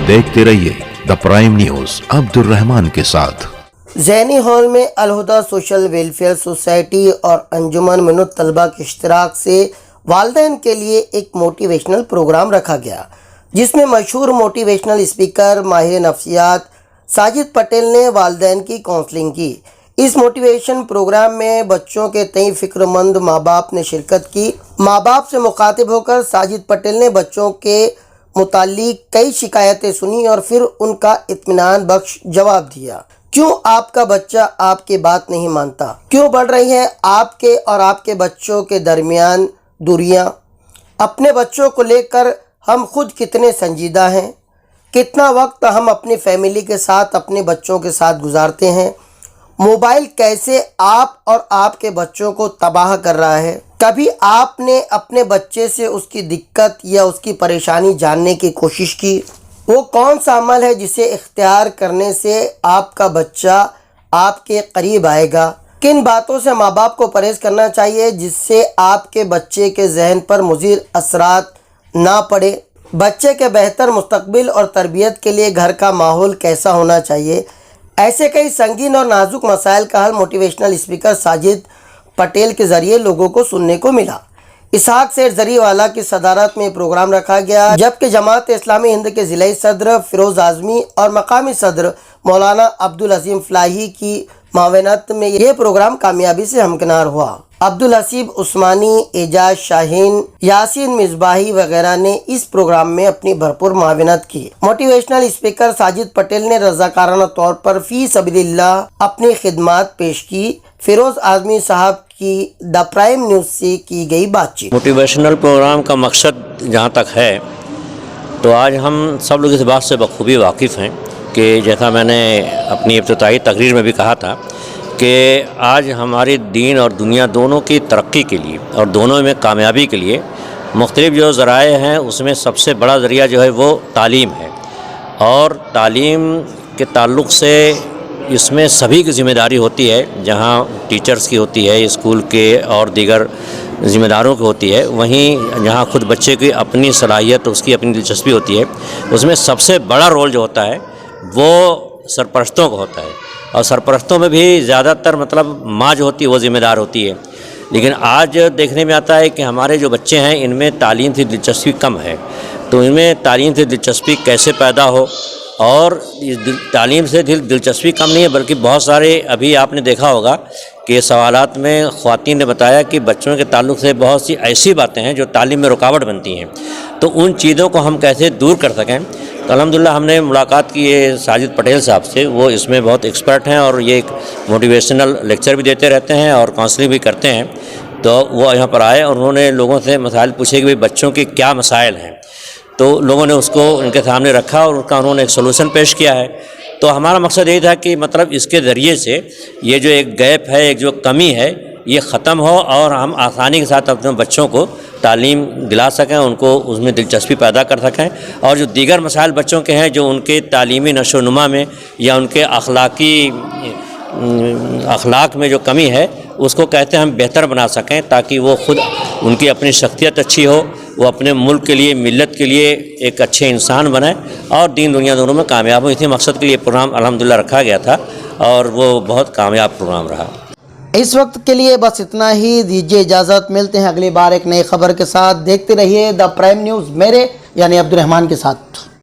देखते रहिए the prime news Abdul Rahman के साथ। ज़ैनी हॉल में अलहुदा सोशल वेलफेयर सोसाइटी और अंजुमन मिन्नत तलबा के इश्तिराक से वालिदैन के लिए एक मोटिवेशनल प्रोग्राम रखा गया, जिसमें मशहूर मोटिवेशनल स्पीकर माहिर नफ्सियात साजिद पटेल ने वालिदैन की काउंसलिंग की। इस मोटिवेशन प्रोग्राम में बच्चों के तई फ़िक्रमंद माँ बाप ने शिरकत की। माँ बाप से मुखातिब होकर साजिद पटेल ने बच्चों के मुताल्लिक कई शिकायतें सुनी और फिर उनका इत्मीनान बख्श जवाब दिया। क्यों आपका बच्चा आपकी बात नहीं मानता? क्यों बढ़ रही है आपके और आपके बच्चों के दरमियान दूरियां? अपने बच्चों को लेकर हम खुद कितने संजीदा हैं? कितना वक्त हम अपनी फैमिली के साथ, अपने बच्चों के साथ गुजारते हैं? मोबाइल कैसे आप और आपके बच्चों को तबाह कर रहा है? कभी आपने अपने बच्चे से उसकी दिक्कत या उसकी परेशानी जानने की कोशिश की? वो कौन सा अमल है जिसे इख्तियार करने से आपका बच्चा आपके करीब आएगा? किन बातों से माँ बाप को परहेज़ करना चाहिए जिससे आपके बच्चे के जहन पर मुज़िर असरात ना पड़े? बच्चे के बेहतर मुस्तकबिल और तरबियत के लिए घर का माहौल कैसा होना चाहिए? ऐसे कई संगीन और नाजुक मसाइल का हल मोटिवेशनल स्पीकर साजिद पटेल के ज़रिए लोगों को सुनने को मिला। इसहाक सेठ जरीवाला की सदारत में प्रोग्राम रखा गया, जबकि जमात इस्लामी हिंद के ज़िला सदर फिरोज़ आज़मी और मकामी सदर मौलाना अब्दुल अजीम फलाही की मावनत में ये प्रोग्राम कामयाबी से हमकिनार हुआ। अब्दुल हसीब उस्मानी, एजाज शाहीन, यासीन मिसबाही वगैरह ने इस प्रोग्राम में अपनी भरपूर मावनत की। मोटिवेशनल स्पीकर साजिद पटेल ने रज़ाकाराना तौर पर फ़ी सबीलिल्लाह अपनी खिदमात पेश की। फिरोज़ आज़मी साहब की द प्राइम न्यूज़ से की गई बातचीत। मोटिवेशनल प्रोग्राम का मकसद जहाँ तक है तो आज हम सब लोग इस बात से बखूबी वाकिफ़ हैं कि जैसा मैंने अपनी इब्तिदाई तकरीर में भी कहा था कि आज हमारे दीन और दुनिया दोनों की तरक्की के लिए और दोनों में कामयाबी के लिए मुख्तलिफ़ जो ज़राए हैं उसमें सबसे बड़ा ज़रिया जो है वो तालीम है। और तालीम के ताल्लुक़ से इसमें सभी की ज़िम्मेदारी होती है, जहाँ टीचर्स की होती है, स्कूल के और दीगर ज़िम्मेदारों की होती है, वहीं जहाँ खुद बच्चे की अपनी सलाहियत, उसकी अपनी दिलचस्पी होती है, उसमें सबसे बड़ा रोल जो होता है वो सरपरस्तों का होता है। और सरपरस्तों में भी ज़्यादातर मतलब माँ जो होती है वो ज़िम्मेदार होती है। लेकिन आज देखने में आता है कि हमारे जो बच्चे हैं इनमें तालीम से दिलचस्पी कम है, तो इनमें तालीम से दिलचस्पी कैसे पैदा हो? और तालीम से दिलचस्पी कम नहीं है, बल्कि बहुत सारे अभी आपने देखा होगा कि सवालात में ख़वातीन ने बताया कि बच्चों के ताल्लुक़ से बहुत सी ऐसी बातें हैं जो तालीम में रुकावट बनती हैं। तो उन चीज़ों को हम कैसे दूर कर सकें? तो अल्हम्दुलिल्लाह हमने मुलाकात की है साजिद पटेल साहब से, वो इसमें बहुत एक्सपर्ट हैं और ये एक मोटिवेशनल लेक्चर भी देते रहते हैं और काउंसलिंग भी करते हैं। तो वो यहाँ पर आए और उन्होंने लोगों से मसाइल पूछे कि भाई बच्चों के क्या मसाइल हैं, तो लोगों ने उसको उनके सामने रखा और उसका उन्होंने एक सोल्यूशन पेश किया है। तो हमारा मकसद यही था कि मतलब इसके ज़रिए से ये जो एक गैप है, एक जो कमी है, ये ख़त्म हो और हम आसानी के साथ अपने बच्चों को तालीम दिला सकें, उनको उसमें दिलचस्पी पैदा कर सकें। और जो दीगर मसाइल बच्चों के हैं जो उनके तालीमी नशोनुमा में या उनके अखलाक में जो कमी है उसको कहते हैं हम बेहतर बना सकें, ताकि वो खुद उनकी अपनी शख्सियत अच्छी हो, वो अपने मुल्क के लिए, मिल्लत के लिए एक अच्छे इंसान बने और दीन दुनिया दोनों में कामयाब हो। इसी मकसद के लिए प्रोग्राम अल्हम्दुलिल्लाह रखा गया था और वो बहुत कामयाब प्रोग्राम रहा। इस वक्त के लिए बस इतना ही, दीजिए इजाज़त। मिलते हैं अगली बार एक नई खबर के साथ। देखते रहिए द प्राइम न्यूज़ मेरे यानी अब्दुल रहमान के साथ।